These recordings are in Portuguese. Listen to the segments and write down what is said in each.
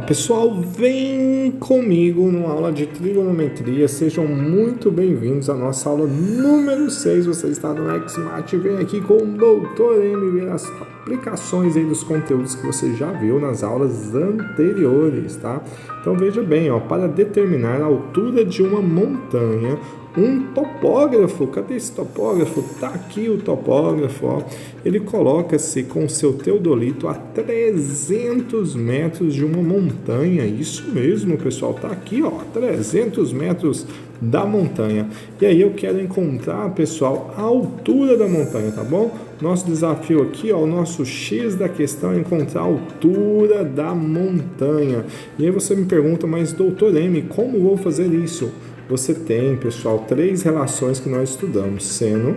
Pessoal, vem comigo numa aula de trigonometria. Sejam muito bem-vindos à nossa aula número 6. Você está no Xmat e vem aqui com o Doutor M ver as aplicações aí dos conteúdos que você já viu nas aulas anteriores, tá? Então veja bem, ó, para determinar a altura de uma montanha, um topógrafo, cadê esse topógrafo? Tá aqui o topógrafo, ó. Ele coloca-se com seu teodolito a 300 metros de uma montanha. Isso mesmo, pessoal, tá aqui, ó, 300 metros da montanha. E aí eu quero encontrar, pessoal, a altura da montanha, tá bom? Nosso desafio aqui, ó, o nosso X da questão é encontrar a altura da montanha. E aí você me pergunta, mas doutor M, como vou fazer isso? Você tem, pessoal, três relações que nós estudamos: seno,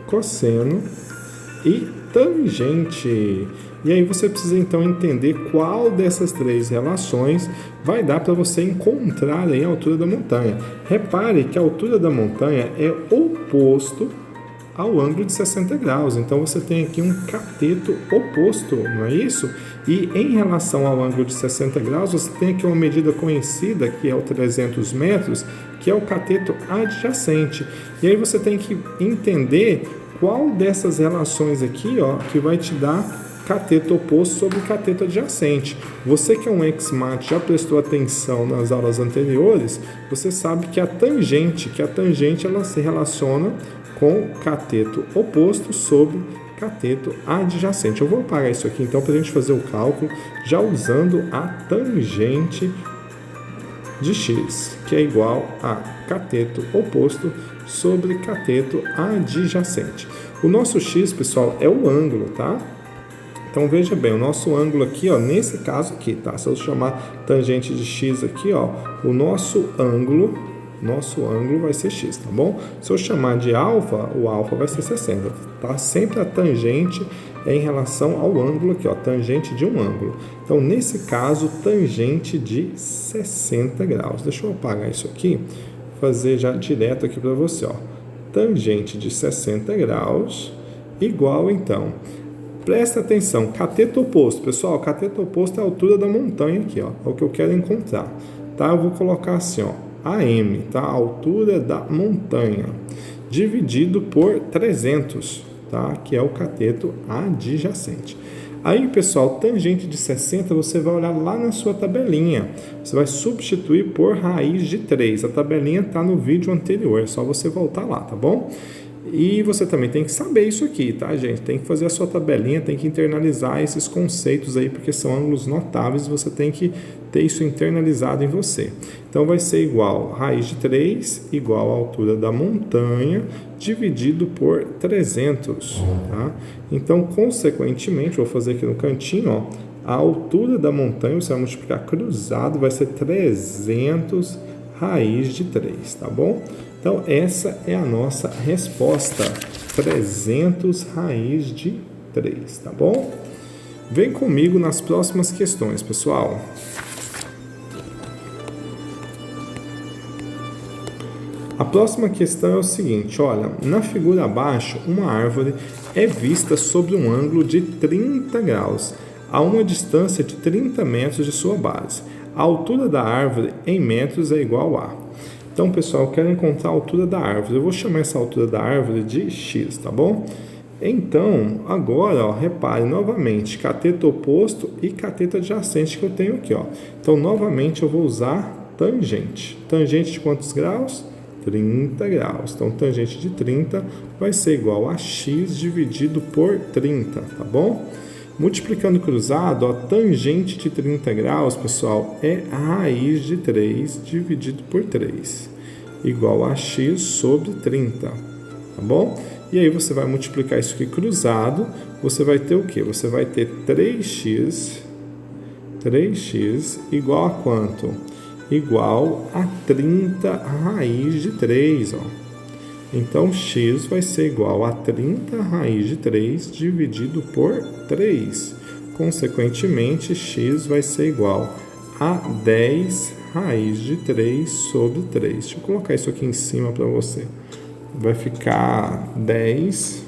cosseno e tangente. E aí você precisa então entender qual dessas três relações vai dar para você encontrar aí a altura da montanha. Repare que a altura da montanha é oposto ao ângulo de 60 graus. Então você tem aqui um cateto oposto, não é isso? E em relação ao ângulo de 60 graus, você tem aqui uma medida conhecida, que é o 300 metros, que é o cateto adjacente. E aí você tem que entender qual dessas relações aqui, ó, que vai te dar cateto oposto sobre cateto adjacente. Você que é um Xmat, já prestou atenção nas aulas anteriores, você sabe que a tangente ela se relaciona com cateto oposto sobre cateto adjacente. Eu vou apagar isso aqui então para a gente fazer o cálculo já usando a tangente de x, que é igual a cateto oposto sobre cateto adjacente. O nosso x, pessoal, é o ângulo, tá? Então veja bem, o nosso ângulo aqui, ó, nesse caso aqui, tá? Se eu chamar tangente de x aqui, ó, o nosso ângulo vai ser x, tá bom? Se eu chamar de alfa, o alfa vai ser 60, tá? Sempre a tangente é em relação ao ângulo aqui, ó, tangente de um ângulo. Então, nesse caso, tangente de 60 graus. Deixa eu apagar isso aqui, fazer já direto aqui para você, ó. Tangente de 60 graus igual, então, presta atenção, cateto oposto. Pessoal, cateto oposto é a altura da montanha aqui, ó, é o que eu quero encontrar, tá? Eu vou colocar assim, ó, AM, tá? A altura da montanha, dividido por 300, tá? Que é o cateto adjacente. Aí, pessoal, tangente de 60, você vai olhar lá na sua tabelinha. Você vai substituir por raiz de 3. A tabelinha está no vídeo anterior, é só você voltar lá, tá bom? E você também tem que saber isso aqui, tá, gente? Tem que fazer a sua tabelinha, tem que internalizar esses conceitos aí, porque são ângulos notáveis, você tem que ter isso internalizado em você. Então, vai ser igual raiz de 3 igual a altura da montanha dividido por 300, tá? Então, consequentemente, vou fazer aqui no cantinho, ó, a altura da montanha, você vai multiplicar cruzado, vai ser 300 raiz de 3, tá bom? Então, essa é a nossa resposta, 300 raiz de 3, tá bom? Vem comigo nas próximas questões, pessoal. A próxima questão é o seguinte, olha, na figura abaixo, uma árvore é vista sobre um ângulo de 30 graus, a uma distância de 30 metros de sua base. A altura da árvore em metros é igual a... Então, pessoal, eu quero encontrar a altura da árvore. Eu vou chamar essa altura da árvore de x, tá bom? Então, agora, ó, repare novamente, cateto oposto e cateto adjacente que eu tenho aqui, ó. Então, novamente, eu vou usar tangente. Tangente de quantos graus? 30 graus. Então, tangente de 30 vai ser igual a x dividido por 30, tá bom? Multiplicando cruzado, ó, tangente de 30 graus, pessoal, é a raiz de 3 dividido por 3, igual a x sobre 30, tá bom? E aí você vai multiplicar isso aqui cruzado, você vai ter o quê? Você vai ter 3x igual a quanto? Igual a 30 raiz de 3, ó. Então, x vai ser igual a 30 raiz de 3 dividido por 3. Consequentemente, x vai ser igual a 10 raiz de 3 sobre 3. Deixa eu colocar isso aqui em cima para você. Vai ficar 10.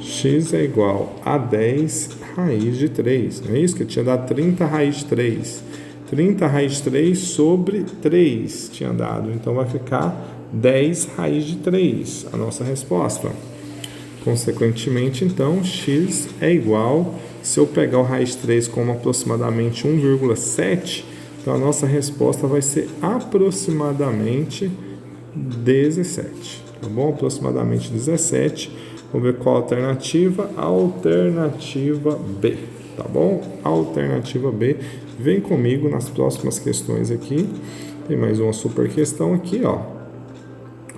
X é igual a 10 raiz de 3. Não é isso? Que tinha dado 30 raiz de 3. 30 raiz de 3 sobre 3 tinha dado. Então, vai ficar 10 raiz de 3, a nossa resposta. Consequentemente, então, x é igual, se eu pegar o raiz de 3 como aproximadamente 1,7, então a nossa resposta vai ser aproximadamente 17, tá bom? Aproximadamente 17. Vamos ver qual a alternativa? Alternativa B, tá bom? Alternativa B. Vem comigo nas próximas questões aqui. Tem mais uma super questão aqui, ó.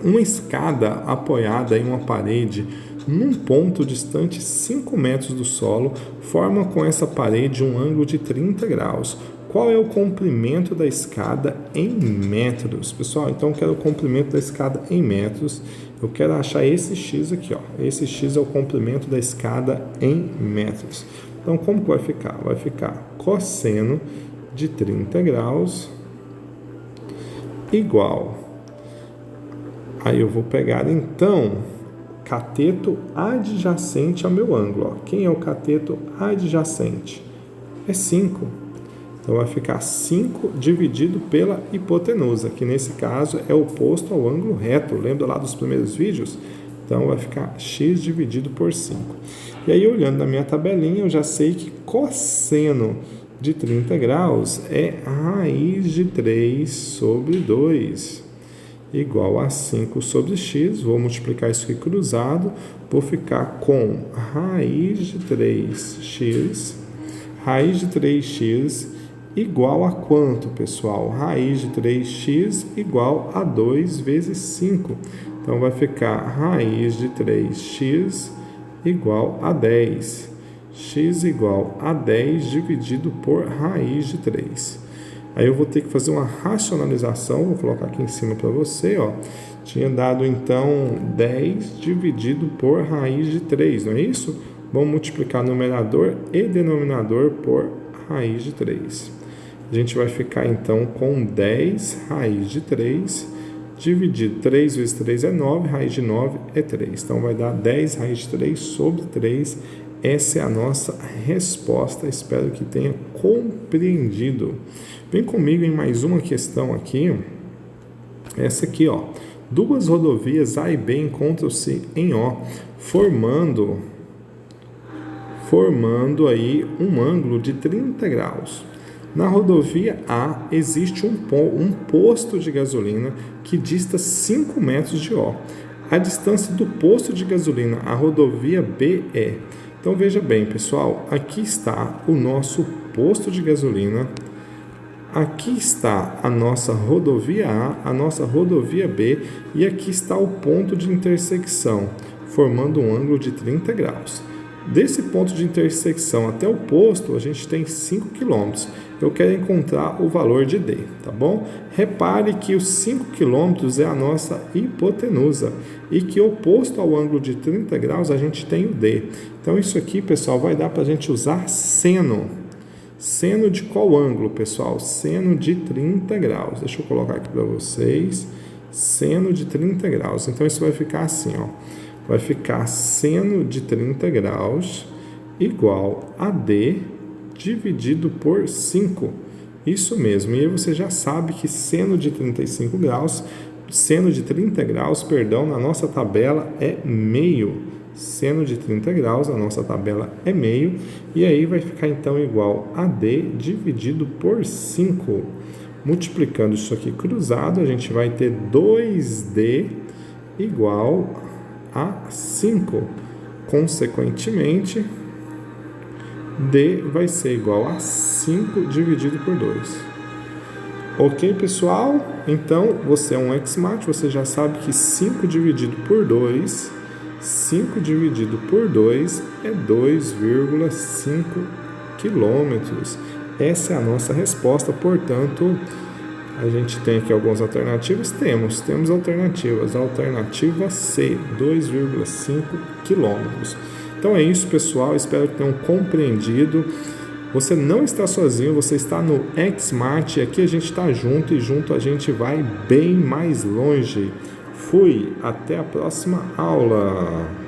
Uma escada apoiada em uma parede num ponto distante 5 metros do solo forma com essa parede um ângulo de 30 graus. Qual é o comprimento da escada em metros? Pessoal, então eu quero o comprimento da escada em metros. Eu quero achar esse x aqui, ó. Esse x é o comprimento da escada em metros. Então, como que vai ficar? Vai ficar cosseno de 30 graus igual. Aí eu vou pegar, então, cateto adjacente ao meu ângulo. Ó. Quem é o cateto adjacente? É 5. Então, vai ficar 5 dividido pela hipotenusa, que nesse caso é oposto ao ângulo reto. Lembra lá dos primeiros vídeos? Então, vai ficar x dividido por 5. E aí, olhando na minha tabelinha, eu já sei que cosseno de 30 graus é raiz de 3 sobre 2, igual a 5 sobre x. Vou multiplicar isso aqui cruzado. Vou ficar com raiz de 3x. Raiz de 3x igual a quanto, pessoal? Raiz de 3x igual a 2 vezes 5. Então, vai ficar raiz de 3x igual a 10. X igual a 10 dividido por raiz de 3. Aí eu vou ter que fazer uma racionalização. Vou colocar aqui em cima para você, ó. Tinha dado, então, 10 dividido por raiz de 3, não é isso? Vamos multiplicar numerador e denominador por raiz de 3. A gente vai ficar, então, com 10 raiz de 3, dividido 3 vezes 3 é 9, raiz de 9 é 3. Então, vai dar 10 raiz de 3 sobre 3. Essa é a nossa resposta. Espero que tenha compreendido. Vem comigo em mais uma questão aqui. Essa aqui, ó. Duas rodovias A e B encontram-se em O, formando aí um ângulo de 30 graus. Na rodovia A existe um posto de gasolina que dista 5 metros de O. A distância do posto de gasolina à rodovia B é... Então, veja bem, pessoal, aqui está o nosso posto de gasolina, aqui está a nossa rodovia A, a nossa rodovia B, e aqui está o ponto de intersecção, formando um ângulo de 30 graus. Desse ponto de intersecção até o posto, a gente tem 5 km. Eu quero encontrar o valor de D, tá bom? Repare que os 5 km é a nossa hipotenusa e que oposto ao ângulo de 30 graus a gente tem o D. Então, isso aqui, pessoal, vai dar para a gente usar seno. Seno de qual ângulo, pessoal? Seno de 30 graus. Deixa eu colocar aqui para vocês. Seno de 30 graus. Então, isso vai ficar assim, ó. Vai ficar seno de 30 graus igual a D dividido por 5. Isso mesmo. E aí você já sabe que seno de 35 graus, seno de 30 graus, perdão, na nossa tabela é meio. Seno de 30 graus, a nossa tabela é meio. E aí vai ficar então igual a D dividido por 5. Multiplicando isso aqui cruzado, a gente vai ter 2D igual a 5. Consequentemente, D vai ser igual a 5 dividido por 2. Ok, pessoal? Então, você é um Xmat, você já sabe que 5 dividido por 2, 5 dividido por 2 é 2,5 quilômetros. Essa é a nossa resposta, portanto, a gente tem aqui algumas alternativas? Temos alternativas. Alternativa C, 2,5 quilômetros. Então é isso, pessoal. Espero que tenham compreendido. Você não está sozinho, você está no Xmat. E aqui a gente está junto e junto a gente vai bem mais longe. Fui, até a próxima aula.